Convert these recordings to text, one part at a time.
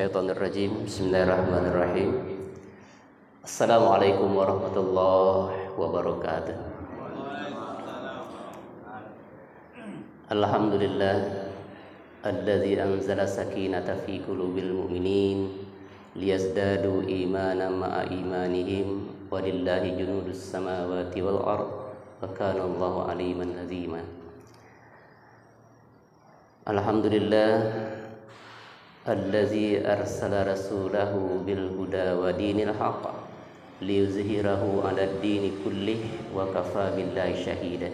minasyaitonirrajim. Bismillahirrahmanirrahim. Assalamualaikum warahmatullahi wabarakatuh. Alhamdulillah alladzi anzala sakinata fi qulubil mu'minin liyazdadu imanan ma'a imanihim walillahi junudus samawati wal ard wa kana Allahu aliman azima. Alhamdulillah allazi arsala rasulahu bil huda wa dinil haqq liyuzhirahu 'alad dini kullih wa kafa billahi shahida.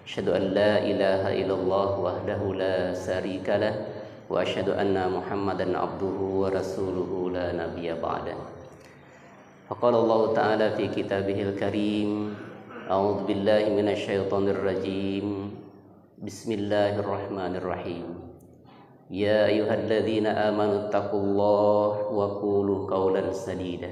Asyhadu an la ilaha illallah wahdahu la syarika lah wa asyhadu anna Muhammadan abduhu wa rasuluhu la nabiyya ba'da. Faqala Allah ta'ala fi kitabihil karim, a'udzu billahi minasyaitonir rajim. Bismillahirrahmanirrahim. Ya ayyuhalladzina amanu taqullaha wa qulu qawlan sadida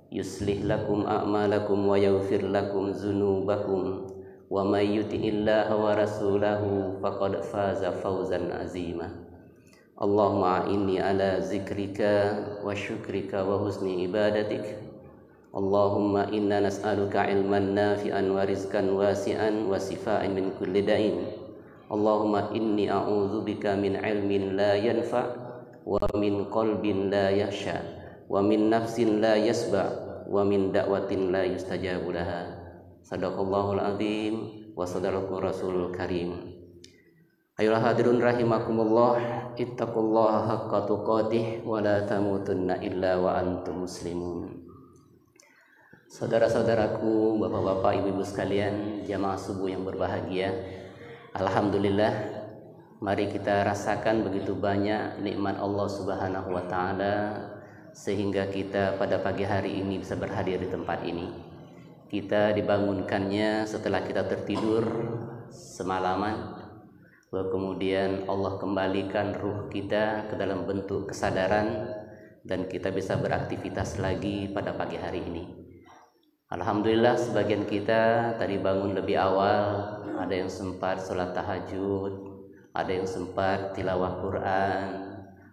yuslih lakum a'malakum wa yaghfir lakum dzunubakum wa may yuti'illaha wa rasulahu faqad faza fawzan azima. Allahumma inni ala zikrika wa syukrika wa husni ibadatik. Allahumma inna nas'aluka ilman nafi'an wa rizqan wasi'an wa sifaan min kulli da'in. Allahumma inni a'udzubika min ilmin la yanfa' wa min qalbin la yakhsha wa min nafsin la yasba' wa min da'watin la yustajabu laha. Sadaqallahul azim wa sadaqar rasulul karim. Ayolah hadirun rahimakumullah, ittaqullaha haqqa tuqatih wa la tamutunna illa wa antum muslimun. Saudara-saudaraku, bapak-bapak, ibu-ibu sekalian, jamaah subuh yang berbahagia, alhamdulillah, mari kita rasakan begitu banyak nikmat Allah Subhanahu wa taala sehingga kita pada pagi hari ini bisa berhadir di tempat ini. Kita dibangunkannya setelah kita tertidur semalaman, kemudian Allah kembalikan ruh kita ke dalam bentuk kesadaran dan kita bisa beraktivitas lagi pada pagi hari ini. Alhamdulillah, sebagian kita tadi bangun lebih awal, ada yang sempat sholat tahajud, ada yang sempat tilawah Quran,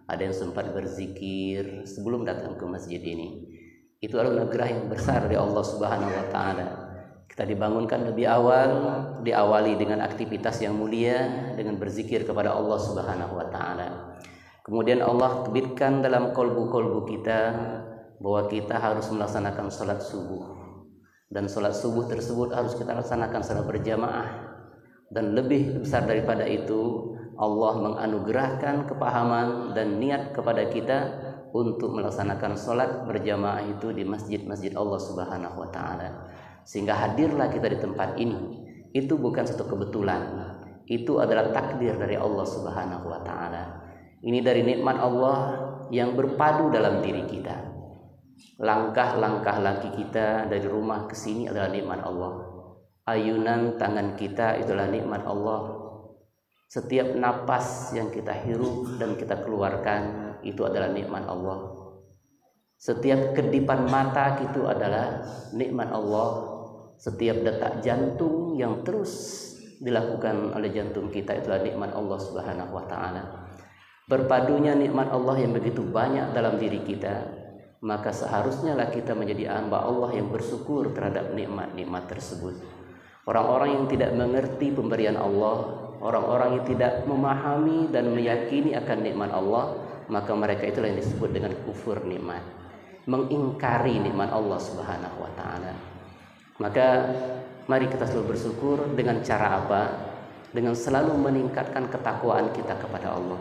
ada yang sempat berzikir sebelum datang ke masjid ini. Itu adalah anugerah yang besar dari Allah Subhanahu wa taala. Kita dibangunkan lebih awal, diawali dengan aktivitas yang mulia, dengan berzikir kepada Allah Subhanahu wa taala. Kemudian Allah terbitkan dalam kolbu-kolbu kita bahwa kita harus melaksanakan sholat subuh. Dan sholat subuh tersebut harus kita laksanakan secara berjamaah. Dan lebih besar daripada itu, Allah menganugerahkan kepahaman dan niat kepada kita untuk melaksanakan sholat berjamaah itu di masjid-masjid Allah Subhanahu wa ta'ala. Sehingga hadirlah kita di tempat ini. Itu bukan satu kebetulan, itu adalah takdir dari Allah Subhanahu wa ta'ala. Ini dari nikmat Allah yang berpadu dalam diri kita. Langkah-langkah laki kita dari rumah ke sini adalah nikmat Allah. Ayunan tangan kita itulah nikmat Allah. Setiap napas yang kita hirup dan kita keluarkan itu adalah nikmat Allah. Setiap kedipan mata itu adalah nikmat Allah. Setiap detak jantung yang terus dilakukan oleh jantung kita itulah nikmat Allah Subhanahu wa ta'ala. Berpadunya nikmat Allah yang begitu banyak dalam diri kita, maka seharusnya lah kita menjadi hamba Allah yang bersyukur terhadap nikmat-nikmat tersebut. Orang-orang yang tidak mengerti pemberian Allah, orang-orang yang tidak memahami dan meyakini akan nikmat Allah, maka mereka itulah yang disebut dengan kufur nikmat, mengingkari nikmat Allah Subhanahu wa ta'ala. Maka mari kita selalu bersyukur dengan cara apa? Dengan selalu meningkatkan ketakwaan kita kepada Allah,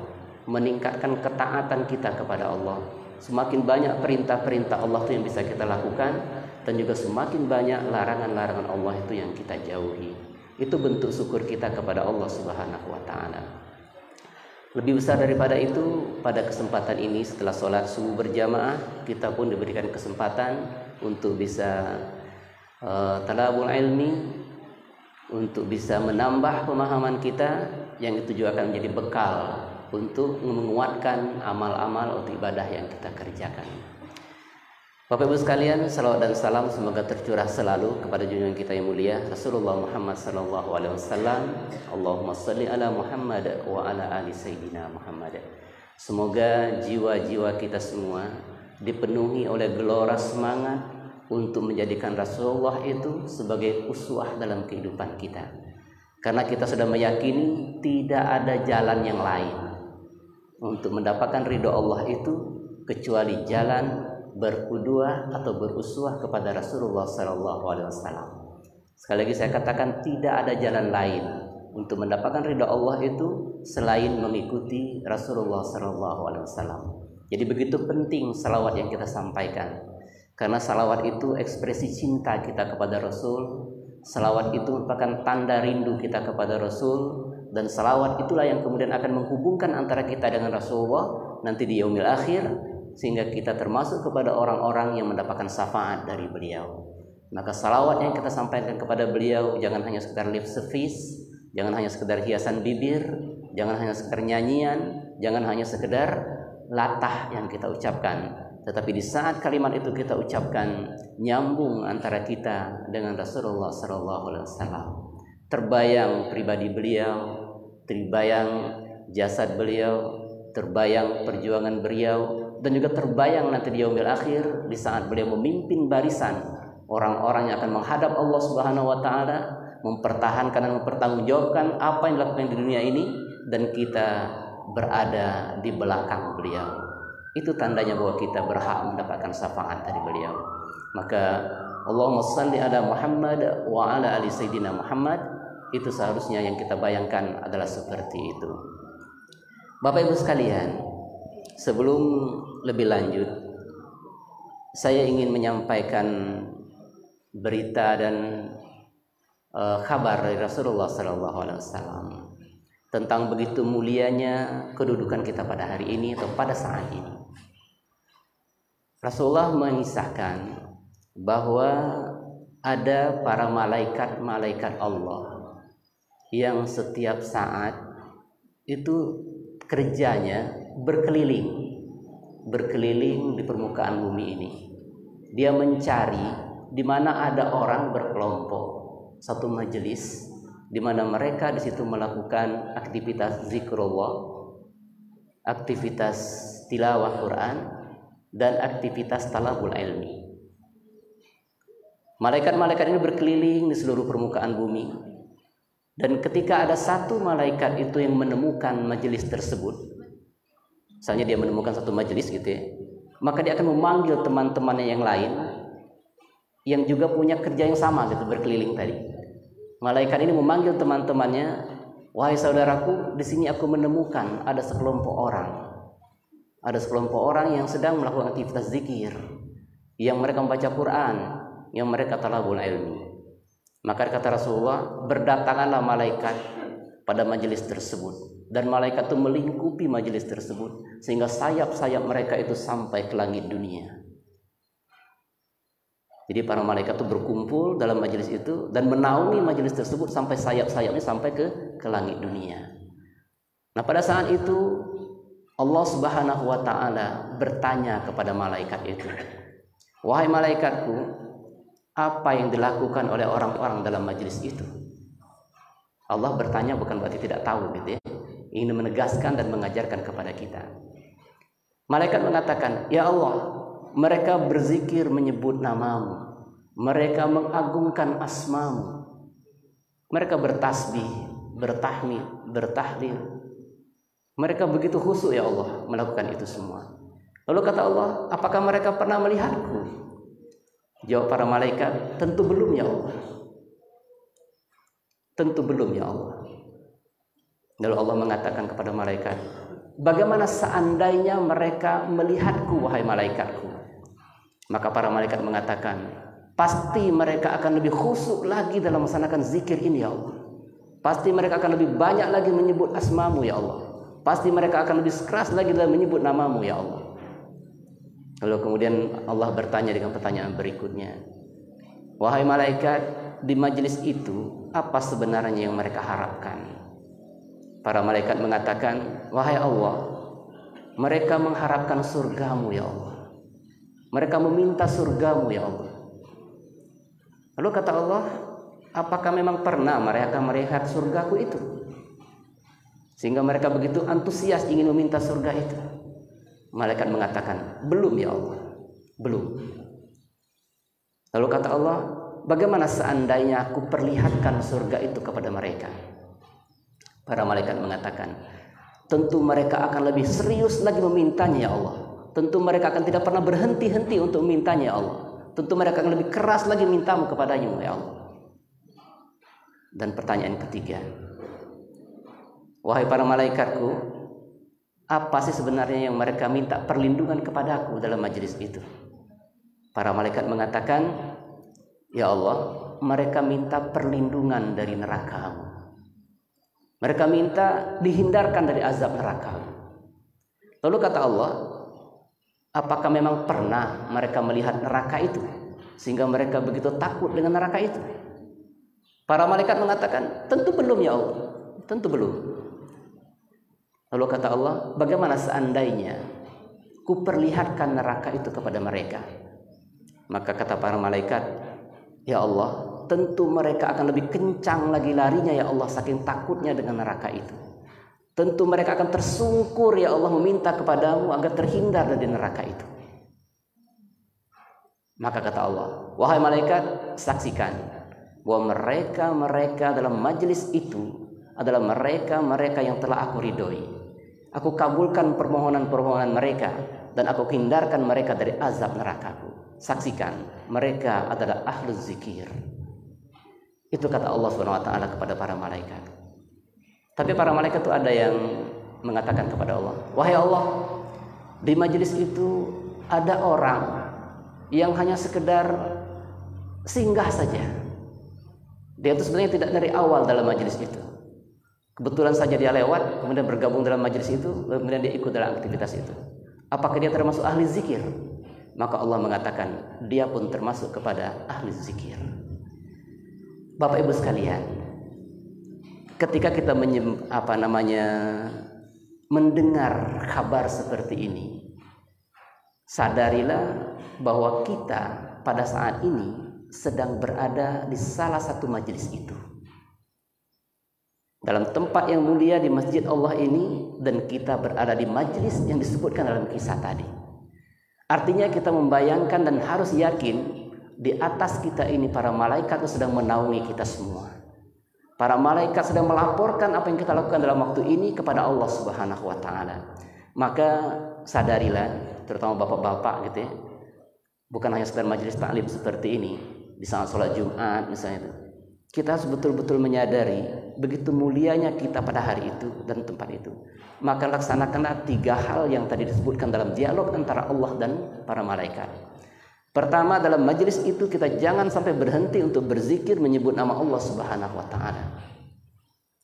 meningkatkan ketaatan kita kepada Allah. Semakin banyak perintah-perintah Allah itu yang bisa kita lakukan, dan juga semakin banyak larangan-larangan Allah itu yang kita jauhi. Itu bentuk syukur kita kepada Allah Subhanahu wa ta'ala. Lebih besar daripada itu, pada kesempatan ini setelah sholat subuh berjamaah, kita pun diberikan kesempatan untuk bisa talabul ilmi, untuk bisa menambah pemahaman kita, yang itu juga akan menjadi bekal untuk menguatkan amal-amal atau ibadah yang kita kerjakan. Bapak Ibu sekalian, salawat dan salam semoga tercurah selalu kepada junjungan kita yang mulia Rasulullah Muhammad sallallahu alaihi wasallam. Allahumma shalli ala Muhammad wa ala ali sayyidina Muhammad. Semoga jiwa-jiwa kita semua dipenuhi oleh gelora semangat untuk menjadikan Rasulullah itu sebagai uswah dalam kehidupan kita. Karena kita sudah meyakini tidak ada jalan yang lain untuk mendapatkan ridho Allah itu kecuali jalan berqudwah atau beruswah kepada Rasulullah SAW. Sekali lagi saya katakan, tidak ada jalan lain untuk mendapatkan ridha Allah itu selain mengikuti Rasulullah SAW. Jadi begitu penting salawat yang kita sampaikan, karena salawat itu ekspresi cinta kita kepada Rasul. Salawat itu merupakan tanda rindu kita kepada Rasul, dan salawat itulah yang kemudian akan menghubungkan antara kita dengan Rasulullah nanti di yaumil akhir, sehingga kita termasuk kepada orang-orang yang mendapatkan syafaat dari beliau. Maka salawat yang kita sampaikan kepada beliau jangan hanya sekedar lip service, jangan hanya sekedar hiasan bibir, jangan hanya sekedar nyanyian, jangan hanya sekedar latah yang kita ucapkan, tetapi di saat kalimat itu kita ucapkan, nyambung antara kita dengan Rasulullah SAW. Terbayang pribadi beliau, terbayang jasad beliau, terbayang perjuangan beliau, dan juga terbayang nanti di yaumil akhir di saat beliau memimpin barisan orang-orang yang akan menghadap Allah Subhanahu wa taala, mempertahankan dan mempertanggungjawabkan apa yang dilakukan di dunia ini, dan kita berada di belakang beliau. Itu tandanya bahwa kita berhak mendapatkan syafaat dari beliau. Maka Allahumma shalli ala Muhammad wa ala ali sayyidina Muhammad, itu seharusnya yang kita bayangkan adalah seperti itu. Bapak Ibu sekalian, sebelum lebih lanjut, saya ingin menyampaikan berita dan kabar dari Rasulullah SAW tentang begitu mulianya kedudukan kita pada hari ini atau pada saat ini. Rasulullah mengisahkan bahwa ada para malaikat Allah yang setiap saat itu kerjanya berkeliling di permukaan bumi ini. Dia mencari di mana ada orang berkelompok, satu majelis di mana mereka di situ melakukan aktivitas zikrullah, aktivitas tilawah Quran, dan aktivitas talabul ilmi. Malaikat-malaikat ini berkeliling di seluruh permukaan bumi, dan ketika ada satu malaikat itu yang menemukan majelis tersebut, misalnya dia menemukan satu majelis gitu ya, maka dia akan memanggil teman-temannya yang lain yang juga punya kerja yang sama gitu, berkeliling tadi. Malaikat ini memanggil teman-temannya, wahai saudaraku, di sini aku menemukan ada sekelompok orang yang sedang melakukan aktivitas zikir, yang mereka membaca Quran, yang mereka talabul ilmi. Maka kata Rasulullah, berdatanganlah malaikat pada majelis tersebut, dan malaikat itu melingkupi majelis tersebut sehingga sayap-sayap mereka itu sampai ke langit dunia. Jadi para malaikat itu berkumpul dalam majelis itu dan menaungi majelis tersebut sampai sayap-sayapnya sampai ke langit dunia. Nah, pada saat itu Allah Subhanahu wa taala bertanya kepada malaikat itu, "Wahai malaikatku, apa yang dilakukan oleh orang-orang dalam majelis itu?" Allah bertanya bukan berarti tidak tahu gitu ya. Ingin menegaskan dan mengajarkan kepada kita. Malaikat mengatakan, "Ya Allah, mereka berzikir menyebut namamu, mereka mengagungkan asmamu, mereka bertasbih, bertahmid, bertahlil. Mereka begitu khusyuk ya Allah melakukan itu semua." Lalu kata Allah, "Apakah mereka pernah melihatku?" Jawab para malaikat, "Tentu belum ya Allah. Tentu belum ya Allah." Lalu Allah mengatakan kepada malaikat, "Bagaimana seandainya mereka melihatku, wahai malaikatku?" Maka para malaikat mengatakan, "Pasti mereka akan lebih khusyuk lagi dalam melaksanakan zikir ini ya Allah. Pasti mereka akan lebih banyak lagi menyebut asmamu ya Allah. Pasti mereka akan lebih keras lagi dalam menyebut namamu ya Allah." Lalu kemudian Allah bertanya dengan pertanyaan berikutnya, "Wahai malaikat, di majelis itu apa sebenarnya yang mereka harapkan?" Para malaikat mengatakan, "Wahai Allah, mereka mengharapkan surgamu ya Allah. Mereka meminta surgamu ya Allah." Lalu kata Allah, "Apakah memang pernah mereka melihat surgaku itu? Sehingga mereka begitu antusias ingin meminta surga itu?" Malaikat mengatakan, belum ya Allah, belum. Lalu kata Allah, bagaimana seandainya aku perlihatkan surga itu kepada mereka? Para malaikat mengatakan, tentu mereka akan lebih serius lagi memintanya ya Allah. Tentu mereka akan tidak pernah berhenti-henti untuk memintanya ya Allah. Tentu mereka akan lebih keras lagi mintamu kepadanya ya Allah. Dan pertanyaan ketiga, wahai para malaikatku, apa sih sebenarnya yang mereka minta perlindungan kepadaku dalam majelis itu? Para malaikat mengatakan, ya Allah, mereka minta perlindungan dari neraka-Mu. Mereka minta dihindarkan dari azab neraka. Lalu kata Allah, apakah memang pernah mereka melihat neraka itu sehingga mereka begitu takut dengan neraka itu? Para malaikat mengatakan, tentu belum ya Allah, tentu belum. Lalu kata Allah, bagaimana seandainya ku perlihatkan neraka itu kepada mereka? Maka kata para malaikat, ya Allah, tentu mereka akan lebih kencang lagi larinya ya Allah, saking takutnya dengan neraka itu. Tentu mereka akan tersungkur ya Allah, meminta kepadamu agar terhindar dari neraka itu. Maka kata Allah, wahai malaikat, saksikan bahwa mereka dalam majelis itu adalah mereka yang telah aku ridhoi. Aku kabulkan permohonan-permohonan mereka dan aku hindarkan mereka dari azab nerakaku. Saksikan, mereka adalah ahlul zikir. Itu kata Allah SWT kepada para malaikat. Tapi para malaikat itu ada yang mengatakan kepada Allah, wahai Allah, di majelis itu ada orang yang hanya sekedar singgah saja. Dia itu sebenarnya tidak dari awal dalam majelis itu. Kebetulan saja dia lewat, kemudian bergabung dalam majelis itu, kemudian dia ikut dalam aktivitas itu. Apakah dia termasuk ahli zikir? Maka Allah mengatakan, dia pun termasuk kepada ahli zikir. Bapak Ibu sekalian, ketika kita mendengar kabar seperti ini, sadarilah bahwa kita pada saat ini sedang berada di salah satu majelis itu, dalam tempat yang mulia di masjid Allah ini, dan kita berada di majelis yang disebutkan dalam kisah tadi. Artinya kita membayangkan dan harus yakin di atas kita ini para malaikat sedang menaungi kita semua. Para malaikat sedang melaporkan apa yang kita lakukan dalam waktu ini kepada Allah Subhanahu wa taala. Maka sadarilah, terutama bapak-bapak gitu ya, bukan hanya sekedar majelis taklim seperti ini, di saat sholat Jumat misalnya itu, kita harus betul-betul menyadari begitu mulianya kita pada hari itu dan tempat itu. Maka laksanakanlah 3 hal yang tadi disebutkan dalam dialog antara Allah dan para malaikat. Pertama, dalam majelis itu kita jangan sampai berhenti untuk berzikir menyebut nama Allah Subhanahu wa taala.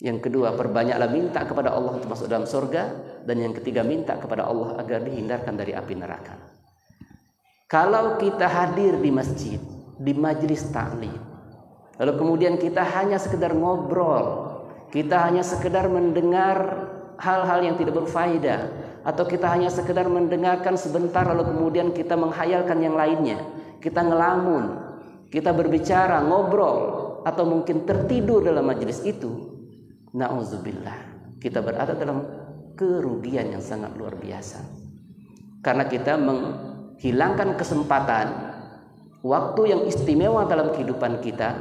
Yang kedua, perbanyaklah minta kepada Allah untuk masuk dalam surga, dan yang ketiga, minta kepada Allah agar dihindarkan dari api neraka. Kalau kita hadir di masjid, di majelis taklim, lalu kemudian kita hanya sekedar ngobrol, kita hanya sekedar mendengar hal-hal yang tidak berfaedah, atau kita hanya sekedar mendengarkan sebentar lalu kemudian kita menghayalkan yang lainnya, kita ngelamun, kita berbicara, ngobrol, atau mungkin tertidur dalam majelis itu, na'udzubillah, kita berada dalam kerugian yang sangat luar biasa. Karena kita menghilangkan kesempatan waktu yang istimewa dalam kehidupan kita,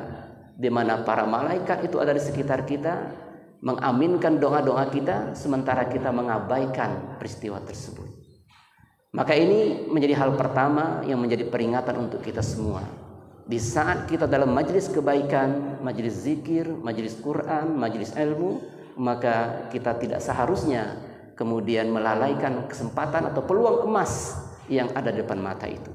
di mana para malaikat itu ada di sekitar kita, mengaminkan doa-doa kita, sementara kita mengabaikan peristiwa tersebut. Maka ini menjadi hal pertama yang menjadi peringatan untuk kita semua. Di saat kita dalam majelis kebaikan, majelis zikir, majelis Quran, majelis ilmu, maka kita tidak seharusnya kemudian melalaikan kesempatan atau peluang emas yang ada di depan mata itu.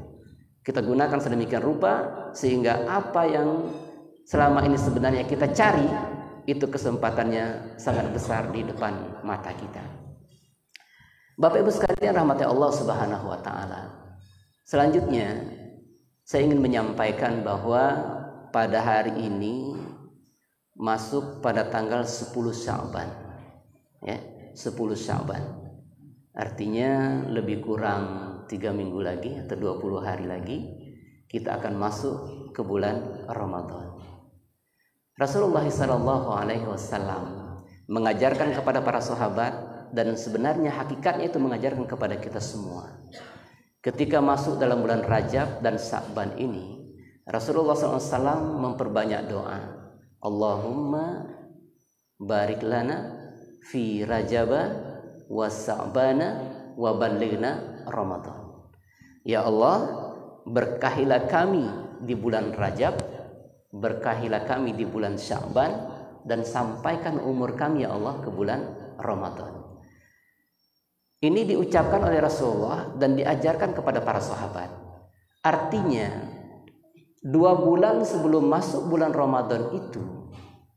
Kita gunakan sedemikian rupa sehingga apa yang selama ini sebenarnya kita cari, itu kesempatannya sangat besar di depan mata kita. Bapak Ibu sekalian rahmatnya Allah Subhanahu wa taala. Selanjutnya saya ingin menyampaikan bahwa pada hari ini masuk pada tanggal 10 Sya'ban. Ya, 10 Sya'ban. Artinya lebih kurang 3 minggu lagi atau 20 hari lagi kita akan masuk ke bulan Ramadan. Rasulullah SAW mengajarkan kepada para sahabat dan sebenarnya hakikatnya itu mengajarkan kepada kita semua. Ketika masuk dalam bulan Rajab dan Sya'ban ini, Rasulullah SAW memperbanyak doa. Allahumma barik lana fi Rajaba wa Sya'bana wa ballighna Ramadan. Ya Allah, berkahilah kami di bulan Rajab, berkahilah kami di bulan Sya'ban, dan sampaikan umur kami ya Allah ke bulan Ramadan. Ini diucapkan oleh Rasulullah dan diajarkan kepada para sahabat. Artinya 2 bulan sebelum masuk bulan Ramadan itu,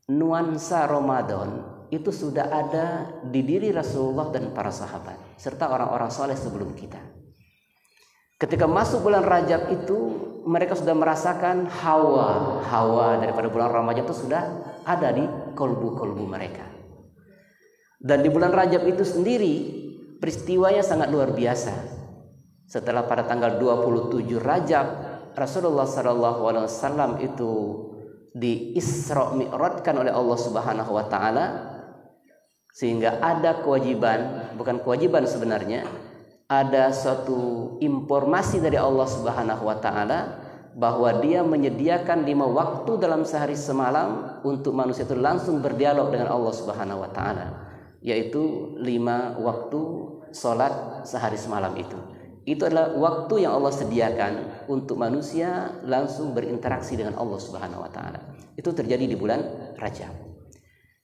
nuansa Ramadan itu sudah ada di diri Rasulullah dan para sahabat serta orang-orang soleh sebelum kita. Ketika masuk bulan Rajab itu, mereka sudah merasakan hawa daripada bulan Ramadan itu sudah ada di kolbu-kolbu mereka. Dan di bulan Rajab itu sendiri peristiwanya sangat luar biasa. Setelah pada tanggal 27 Rajab, Rasulullah SAW itu di Isra Mi'rajkan oleh Allah Subhanahu wa taala, sehingga ada kewajiban, bukan kewajiban sebenarnya, ada suatu informasi dari Allah Subhanahu wa taala bahwa Dia menyediakan 5 waktu dalam sehari semalam untuk manusia itu langsung berdialog dengan Allah Subhanahu wa taala, yaitu 5 waktu salat sehari semalam itu. Itu adalah waktu yang Allah sediakan untuk manusia langsung berinteraksi dengan Allah Subhanahu wa taala. Itu terjadi di bulan Rajab.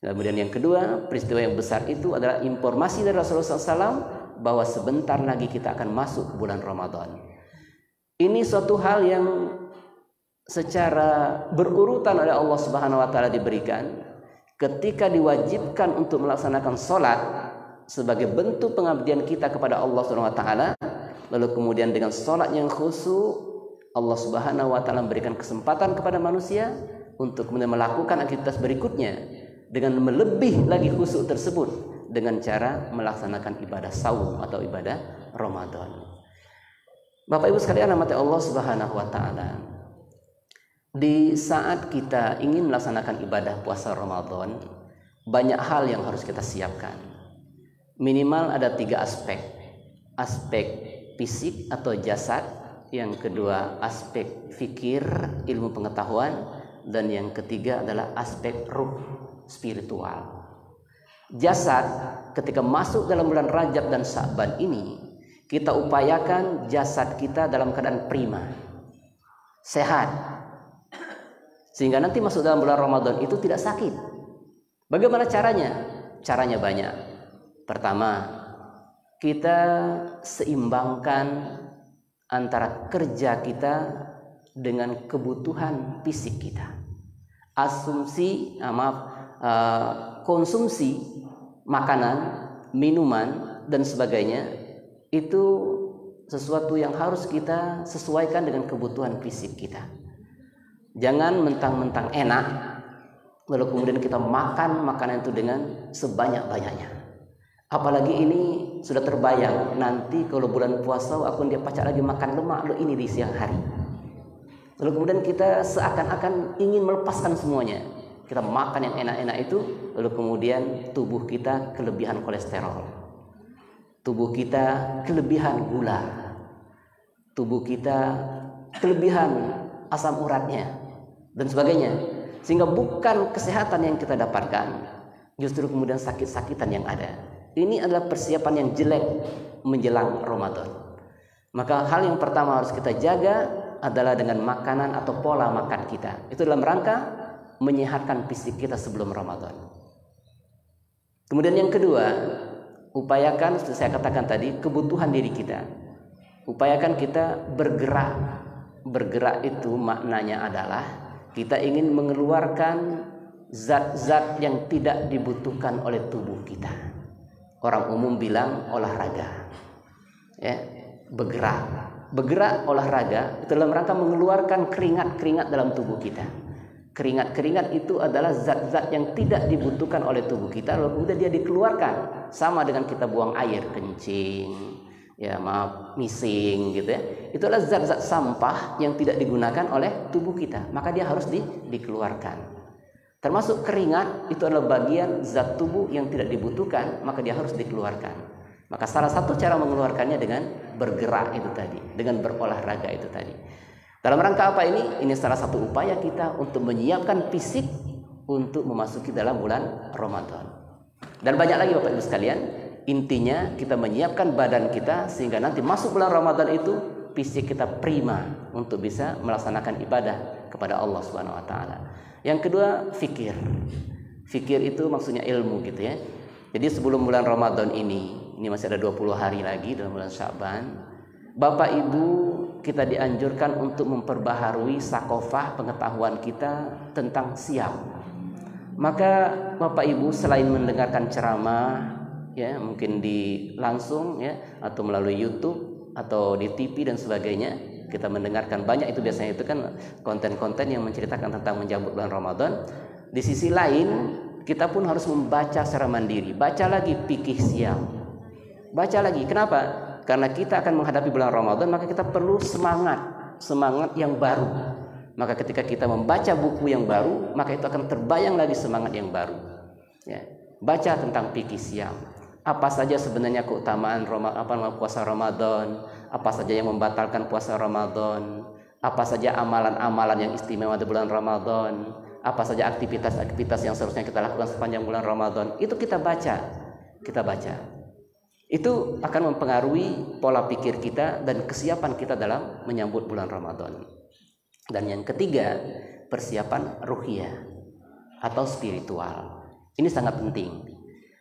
Kemudian yang kedua, peristiwa yang besar itu adalah informasi dari Rasulullah SAW bahwa sebentar lagi kita akan masuk ke bulan Ramadan. Ini suatu hal yang secara berurutan oleh Allah Subhanahu wa taala diberikan ketika diwajibkan untuk melaksanakan salat sebagai bentuk pengabdian kita kepada Allah Subhanahu wa taala. Lalu kemudian dengan salat yang khusyuk, Allah Subhanahu wa taala memberikan kesempatan kepada manusia untuk kemudian melakukan aktivitas berikutnya dengan melebih lagi khusyuk tersebut dengan cara melaksanakan ibadah saum atau ibadah Ramadan. Bapak Ibu sekalian rahmati Allah Subhanahu wa taala, di saat kita ingin melaksanakan ibadah puasa Ramadan, banyak hal yang harus kita siapkan. Minimal ada 3 aspek. Aspek fisik atau jasad, yang kedua aspek fikir, ilmu pengetahuan, dan yang ketiga adalah aspek ruh, spiritual. Jasad, ketika masuk dalam bulan Rajab dan Sya'ban ini, kita upayakan jasad kita dalam keadaan prima, sehat, sehingga nanti masuk dalam bulan Ramadan itu tidak sakit. Bagaimana caranya? Caranya banyak. Pertama, kita seimbangkan antara kerja kita dengan kebutuhan fisik kita. Konsumsi makanan, minuman, dan sebagainya itu sesuatu yang harus kita sesuaikan dengan kebutuhan fisik kita. Jangan mentang-mentang enak lalu kemudian kita makan makanan itu dengan sebanyak-banyaknya. Apalagi ini sudah terbayang, nanti kalau bulan puasa aku dia pacak lagi makan lemak lo ini di siang hari. Lalu kemudian kita seakan-akan ingin melepaskan semuanya. Kita makan yang enak-enak itu, lalu kemudian tubuh kita kelebihan kolesterol, tubuh kita kelebihan gula, tubuh kita kelebihan asam uratnya, dan sebagainya. Sehingga bukan kesehatan yang kita dapatkan, justru kemudian sakit-sakitan yang ada. Ini adalah persiapan yang jelek menjelang Ramadan. Maka hal yang pertama harus kita jaga adalah dengan makanan atau pola makan kita. Itu dalam rangka menyehatkan fisik kita sebelum Ramadan. Kemudian yang kedua, upayakan, seperti saya katakan tadi, kebutuhan diri kita. Upayakan kita bergerak. Bergerak itu maknanya adalah kita ingin mengeluarkan zat-zat yang tidak dibutuhkan oleh tubuh kita. Orang umum bilang olahraga, ya, bergerak olahraga itu dalam rangka mengeluarkan keringat-keringat dalam tubuh kita. Keringat-keringat itu adalah zat-zat yang tidak dibutuhkan oleh tubuh kita, lalu kemudian dia dikeluarkan, sama dengan kita buang air kencing, mising gitu ya. Itu adalah zat-zat sampah yang tidak digunakan oleh tubuh kita, maka dia harus dikeluarkan. Termasuk keringat itu adalah bagian zat tubuh yang tidak dibutuhkan, maka dia harus dikeluarkan. Maka salah satu cara mengeluarkannya dengan bergerak itu tadi, dengan berolahraga itu tadi. Dalam rangka apa ini? Ini salah satu upaya kita untuk menyiapkan fisik untuk memasuki dalam bulan Ramadan. Dan banyak lagi Bapak Ibu sekalian, intinya kita menyiapkan badan kita sehingga nanti masuk bulan Ramadan itu fisik kita prima untuk bisa melaksanakan ibadah kepada Allah Subhanahu wa taala. Yang kedua, fikir. Fikir itu maksudnya ilmu gitu ya. Jadi sebelum bulan Ramadan ini masih ada 20 hari lagi dalam bulan Sya'ban. Bapak Ibu, kita dianjurkan untuk memperbaharui sakofah pengetahuan kita tentang siam. Maka Bapak Ibu selain mendengarkan ceramah ya, mungkin langsung ya atau melalui YouTube atau di TV dan sebagainya, kita mendengarkan banyak itu biasanya itu kan konten-konten yang menceritakan tentang menyambut bulan Ramadan. Di sisi lain kita pun harus membaca secara mandiri, baca lagi fikih siam, baca lagi. Kenapa? Karena kita akan menghadapi bulan Ramadan, maka kita perlu semangat yang baru. Maka ketika kita membaca buku yang baru, maka itu akan terbayang lagi semangat yang baru ya. Baca tentang fikih siam, apa saja sebenarnya keutamaan puasa Ramadan, apa saja yang membatalkan puasa Ramadan, apa saja amalan-amalan yang istimewa di bulan Ramadan, apa saja aktivitas-aktivitas yang seharusnya kita lakukan sepanjang bulan Ramadan. Itu kita baca. Itu akan mempengaruhi pola pikir kita dan kesiapan kita dalam menyambut bulan Ramadan. Dan yang ketiga, persiapan ruhiyah atau spiritual. Ini sangat penting,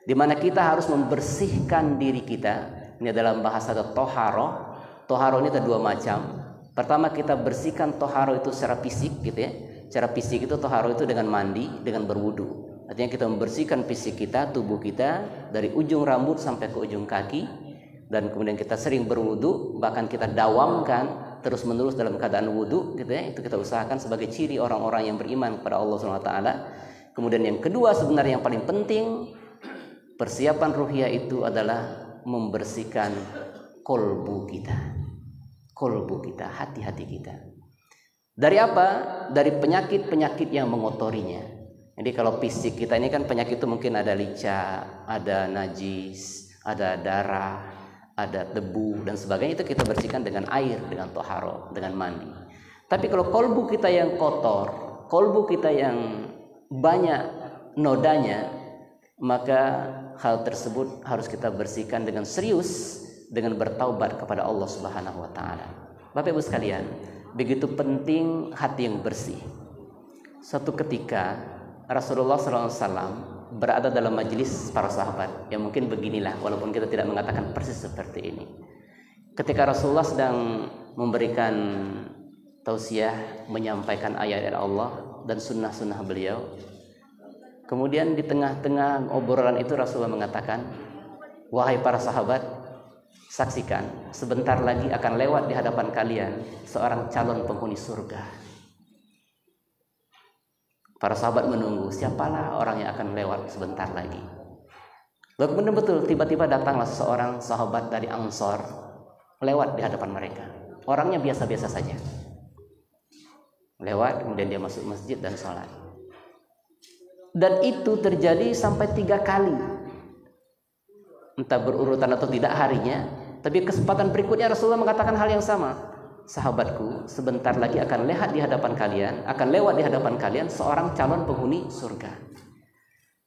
di mana kita harus membersihkan diri kita. Ini dalam bahasa toharoh. Toharoh ini ada dua macam. Pertama, kita bersihkan toharoh itu secara fisik gitu ya. Secara fisik itu toharoh itu dengan mandi, dengan berwudu. Artinya kita membersihkan fisik kita, tubuh kita dari ujung rambut sampai ke ujung kaki. Dan kemudian kita sering berwudu, bahkan kita dawamkan terus menerus dalam keadaan wudu gitu ya. Itu kita usahakan sebagai ciri orang-orang yang beriman kepada Allah Subhanahu wa taala. Kemudian yang kedua sebenarnya yang paling penting, persiapan ruhiyah itu adalah membersihkan kolbu kita, hati-hati kita. Dari apa? Dari penyakit-penyakit yang mengotorinya. Jadi kalau fisik kita ini kan penyakit itu mungkin ada licah, ada najis, ada darah, ada debu dan sebagainya, itu kita bersihkan dengan air, dengan toharo, dengan mandi. Tapi kalau kolbu kita yang kotor, kolbu kita yang banyak nodanya, maka hal tersebut harus kita bersihkan dengan serius, dengan bertaubat kepada Allah Subhanahu wa taala. Bapak Ibu sekalian, begitu penting hati yang bersih. Suatu ketika Rasulullah SAW berada dalam majelis para sahabat, yang mungkin beginilah, walaupun kita tidak mengatakan persis seperti ini. Ketika Rasulullah sedang memberikan tausiah, menyampaikan ayat-ayat Allah dan sunnah-sunnah beliau, kemudian di tengah-tengah obrolan itu Rasulullah mengatakan, wahai para sahabat, saksikan, sebentar lagi akan lewat di hadapan kalian seorang calon penghuni surga. Para sahabat menunggu, siapalah orang yang akan lewat sebentar lagi. Lalu kemudian betul, tiba-tiba datanglah seorang sahabat dari Ansor lewat di hadapan mereka. Orangnya biasa-biasa saja. Lewat, kemudian dia masuk masjid dan sholat. Dan itu terjadi sampai 3 kali. Entah berurutan atau tidak harinya, tapi kesempatan berikutnya Rasulullah mengatakan hal yang sama. Sahabatku, sebentar lagi akan lewat di hadapan kalian seorang calon penghuni surga.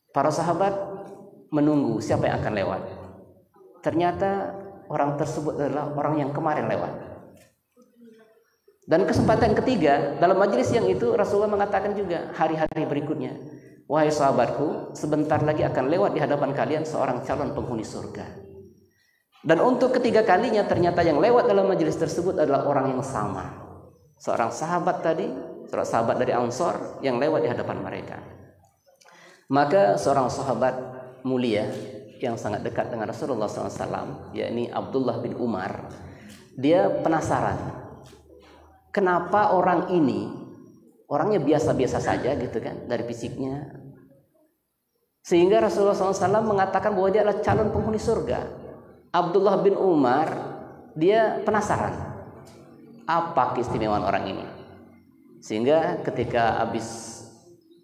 Para sahabat menunggu siapa yang akan lewat. Ternyata orang tersebut adalah orang yang kemarin lewat. Dan kesempatan ketiga, dalam majelis yang itu Rasulullah mengatakan juga hari-hari berikutnya, wahai sahabatku, sebentar lagi akan lewat di hadapan kalian seorang calon penghuni surga. Dan untuk ketiga kalinya ternyata yang lewat dalam majelis tersebut adalah orang yang sama. Seorang sahabat tadi, seorang sahabat dari Ansor yang lewat di hadapan mereka. Maka seorang sahabat mulia yang sangat dekat dengan Rasulullah SAW, yakni Abdullah bin Umar, dia penasaran. Kenapa orang ini, orangnya biasa-biasa saja gitu kan, dari fisiknya. Sehingga Rasulullah SAW mengatakan bahwa dia adalah calon penghuni surga. Abdullah bin Umar, dia penasaran apa keistimewaan orang ini. Sehingga ketika habis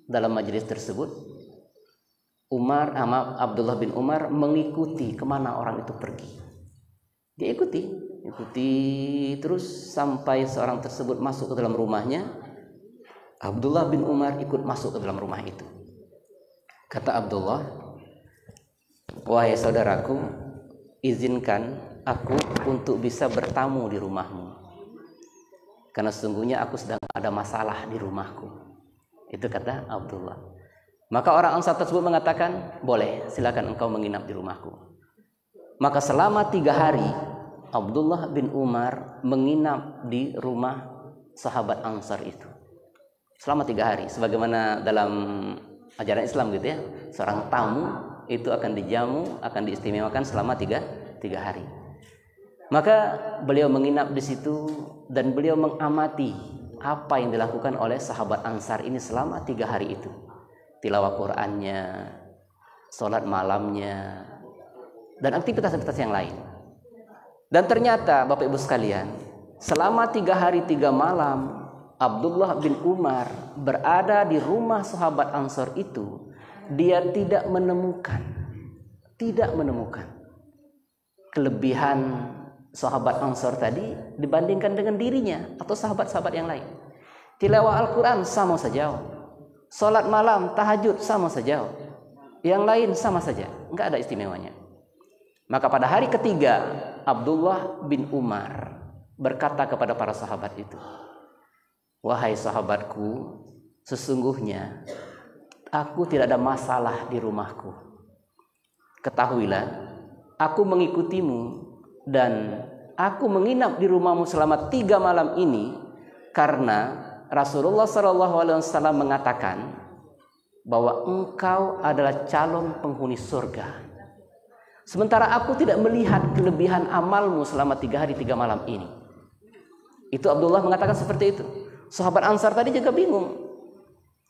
dalam majelis tersebut, Abdullah bin Umar mengikuti kemana orang itu pergi. Dia ikuti terus sampai seorang tersebut masuk ke dalam rumahnya. Abdullah bin Umar ikut masuk ke dalam rumah itu. Kata Abdullah, wahai saudaraku, izinkan aku untuk bisa bertamu di rumahmu, karena sesungguhnya aku sedang ada masalah di rumahku. Itu kata Abdullah. Maka orang Ansar tersebut mengatakan, boleh, silakan engkau menginap di rumahku. Maka selama 3 hari Abdullah bin Umar menginap di rumah sahabat Ansar itu. Selama 3 hari, sebagaimana dalam ajaran Islam gitu ya, seorang tamu itu akan dijamu, akan diistimewakan selama 3 hari. Maka beliau menginap di situ dan beliau mengamati apa yang dilakukan oleh sahabat Ansar ini selama 3 hari itu. Tilawah Qur'annya, sholat malamnya, dan aktivitas-aktivitas yang lain. Dan ternyata Bapak Ibu sekalian, selama 3 hari 3 malam Abdullah bin Umar berada di rumah sahabat Ansar itu, dia tidak menemukan kelebihan sahabat Ansar tadi dibandingkan dengan dirinya atau sahabat-sahabat yang lain. Tilawah Al-Quran sama saja, sholat malam, tahajud sama saja, yang lain sama saja, enggak ada istimewanya. Maka pada hari ketiga Abdullah bin Umar berkata kepada para sahabat itu, wahai sahabatku, sesungguhnya aku tidak ada masalah di rumahku. Ketahuilah, aku mengikutimu dan aku menginap di rumahmu selama 3 malam ini karena Rasulullah SAW mengatakan bahwa engkau adalah calon penghuni surga. Sementara aku tidak melihat kelebihan amalmu selama 3 hari 3 malam ini. Itu Abdullah mengatakan seperti itu. Sahabat Ansar tadi juga bingung.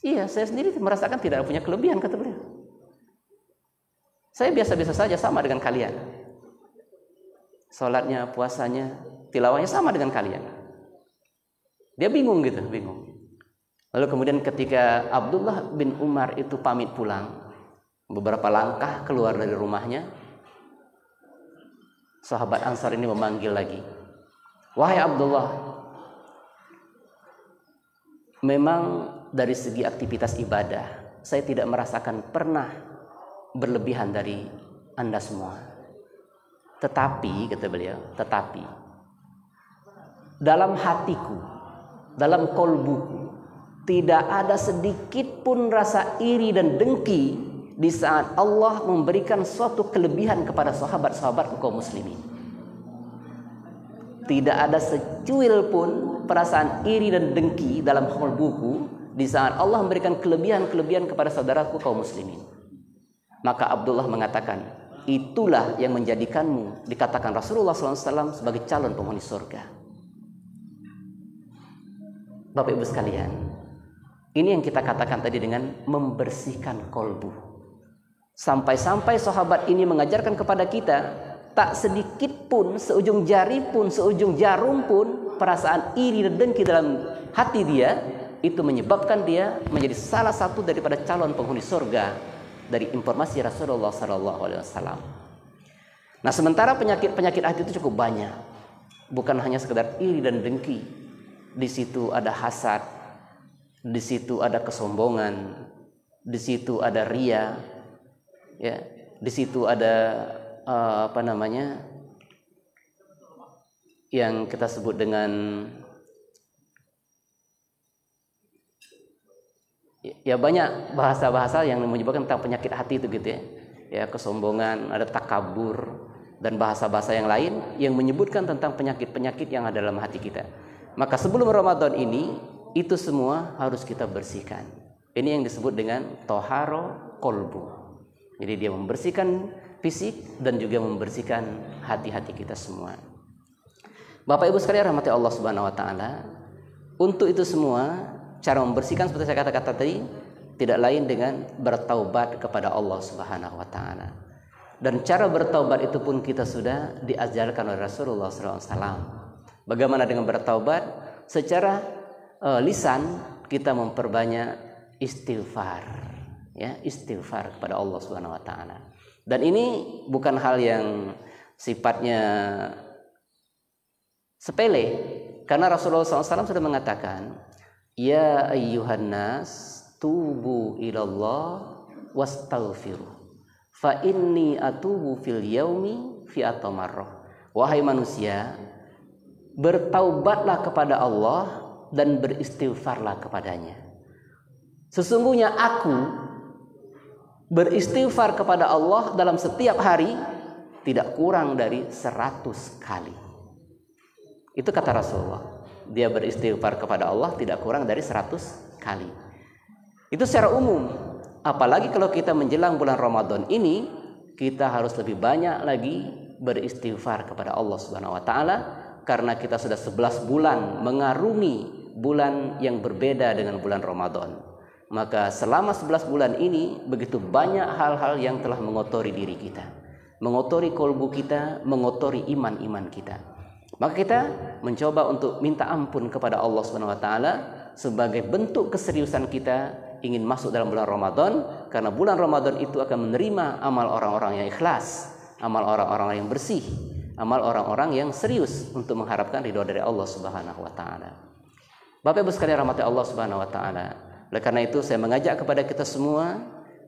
Iya, saya sendiri merasakan tidak punya kelebihan, kata beliau. Saya biasa-biasa saja, sama dengan kalian. Salatnya, puasanya, tilawahnya sama dengan kalian. Dia bingung gitu, bingung. Lalu kemudian ketika Abdullah bin Umar itu pamit pulang, beberapa langkah keluar dari rumahnya, sahabat Ansar ini memanggil lagi, wahai Abdullah, memang dari segi aktivitas ibadah saya tidak merasakan pernah berlebihan dari Anda semua. Tetapi, kata beliau, tetapi dalam hatiku, dalam kolbuku, tidak ada sedikit pun rasa iri dan dengki di saat Allah memberikan suatu kelebihan kepada sahabat-sahabat kaum muslimin. Tidak ada secuil pun perasaan iri dan dengki dalam kolbuku di saat Allah memberikan kelebihan-kelebihan kepada saudaraku kaum muslimin. Maka Abdullah mengatakan, itulah yang menjadikanmu dikatakan Rasulullah SAW sebagai calon penghuni surga. Bapak Ibu sekalian, ini yang kita katakan tadi dengan membersihkan kolbu. Sampai-sampai sahabat ini mengajarkan kepada kita, tak sedikit pun, seujung jari pun, seujung jarum pun, perasaan iri dan dengki dalam hati dia, itu menyebabkan dia menjadi salah satu daripada calon penghuni surga dari informasi Rasulullah SAW. Nah, sementara penyakit-penyakit hati itu cukup banyak, bukan hanya sekedar iri dan dengki. Di situ ada hasad, di situ ada kesombongan, di situ ada ria, ya, di situ ada yang kita sebut dengan ya banyak bahasa-bahasa yang menyebabkan tentang penyakit hati itu gitu ya. Ya, kesombongan, ada takabur dan bahasa-bahasa yang lain yang menyebutkan tentang penyakit-penyakit yang ada dalam hati kita. Maka sebelum Ramadan ini itu semua harus kita bersihkan. Ini yang disebut dengan toharo kolbu. Jadi dia membersihkan fisik dan juga membersihkan hati-hati kita semua. Bapak Ibu sekalian rahmati Allah Subhanahu wa taala, untuk itu semua cara membersihkan seperti saya kata-kata tadi tidak lain dengan bertaubat kepada Allah Subhanahu wa taala. Dan cara bertaubat itu pun kita sudah diajarkan oleh Rasulullah SAW. Bagaimana dengan bertaubat? Secara lisan kita memperbanyak istighfar, ya, istighfar kepada Allah Subhanahu wa taala. Dan ini bukan hal yang sifatnya sepele, karena Rasulullah SAW sudah mengatakan, ya ayyuhan nas tubu ilallah wastaghfiru fa inni atubu fil yaumi fi atamarrah. Wahai manusia, bertaubatlah kepada Allah dan beristighfarlah kepadanya. Sesungguhnya aku beristighfar kepada Allah dalam setiap hari tidak kurang dari 100 kali. Itu kata Rasulullah. Dia beristighfar kepada Allah tidak kurang dari 100 kali. Itu secara umum. Apalagi kalau kita menjelang bulan Ramadan ini, kita harus lebih banyak lagi beristighfar kepada Allah Subhanahu wa taala, karena kita sudah 11 bulan mengarungi bulan yang berbeda dengan bulan Ramadan. Maka selama 11 bulan ini begitu banyak hal-hal yang telah mengotori diri kita, mengotori kolbu kita, mengotori iman-iman kita. Maka kita mencoba untuk minta ampun kepada Allah Subhanahu wa taala sebagai bentuk keseriusan kita ingin masuk dalam bulan Ramadan, karena bulan Ramadan itu akan menerima amal orang-orang yang ikhlas, amal orang-orang yang bersih, amal orang-orang yang serius untuk mengharapkan ridho dari Allah Subhanahu wa taala. Bapak Ibu sekalian rahmati Allah Subhanahu wa taala. Oleh karena itu saya mengajak kepada kita semua,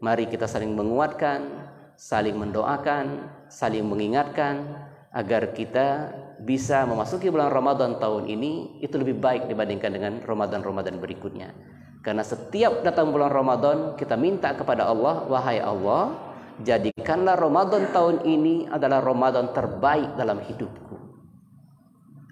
mari kita saling menguatkan, saling mendoakan, saling mengingatkan agar kita bisa memasuki bulan Ramadan tahun ini itu lebih baik dibandingkan dengan Ramadan-Ramadan berikutnya. Karena setiap datang bulan Ramadan kita minta kepada Allah, wahai Allah, jadikanlah Ramadan tahun ini adalah Ramadan terbaik dalam hidupku.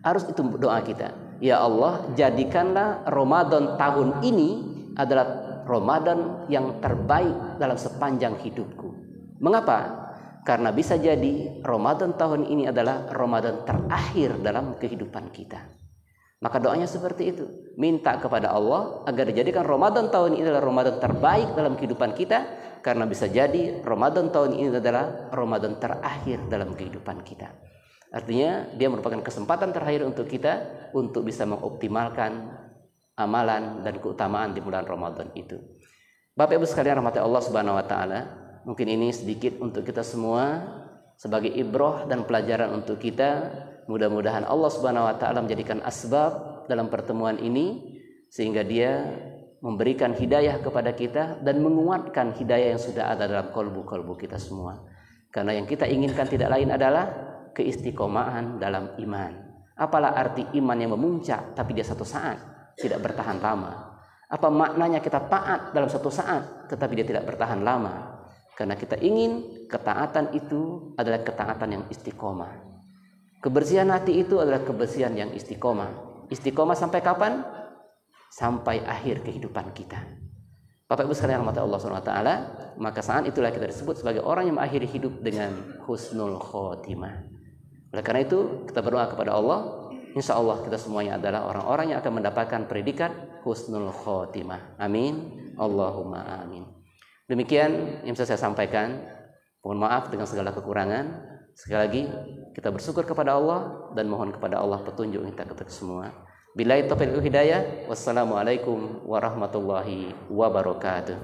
Harus itu doa kita. Ya Allah, jadikanlah Ramadan tahun ini adalah Ramadan yang terbaik dalam sepanjang hidupku. Mengapa? Karena bisa jadi Ramadan tahun ini adalah Ramadan terakhir dalam kehidupan kita. Maka doanya seperti itu. Minta kepada Allah agar dijadikan Ramadan tahun ini adalah Ramadan terbaik dalam kehidupan kita. Karena bisa jadi Ramadan tahun ini adalah Ramadan terakhir dalam kehidupan kita. Artinya dia merupakan kesempatan terakhir untuk kita untuk bisa mengoptimalkan amalan dan keutamaan di bulan Ramadan itu. Bapak Ibu sekalian rahmati Allah Subhanahu wa taala, mungkin ini sedikit untuk kita semua sebagai ibrah dan pelajaran untuk kita. Mudah-mudahan Allah Subhanahu wa taala menjadikan asbab dalam pertemuan ini sehingga dia memberikan hidayah kepada kita dan menguatkan hidayah yang sudah ada dalam kolbu-kolbu kita semua. Karena yang kita inginkan tidak lain adalah keistiqomahan dalam iman. Apalah arti iman yang memuncak tapi dia satu saat tidak bertahan lama? Apa maknanya kita taat dalam satu saat tetapi dia tidak bertahan lama? Karena kita ingin ketaatan itu adalah ketaatan yang istiqomah. Kebersihan hati itu adalah kebersihan yang istiqomah. Istiqomah sampai kapan? Sampai akhir kehidupan kita. Bapak Ibu sekalian rahmati Allah Subhanahu wa taala, maka saat itulah kita disebut sebagai orang yang mengakhiri hidup dengan husnul khotimah. Oleh karena itu, kita berdoa kepada Allah, insya Allah kita semuanya adalah orang-orang yang akan mendapatkan predikat husnul khotimah. Amin. Allahumma amin. Demikian yang bisa saya sampaikan. Mohon maaf dengan segala kekurangan. Sekali lagi kita bersyukur kepada Allah dan mohon kepada Allah petunjuk kita semua. Billahi taufiq wal hidayah. Wassalamualaikum warahmatullahi wabarakatuh.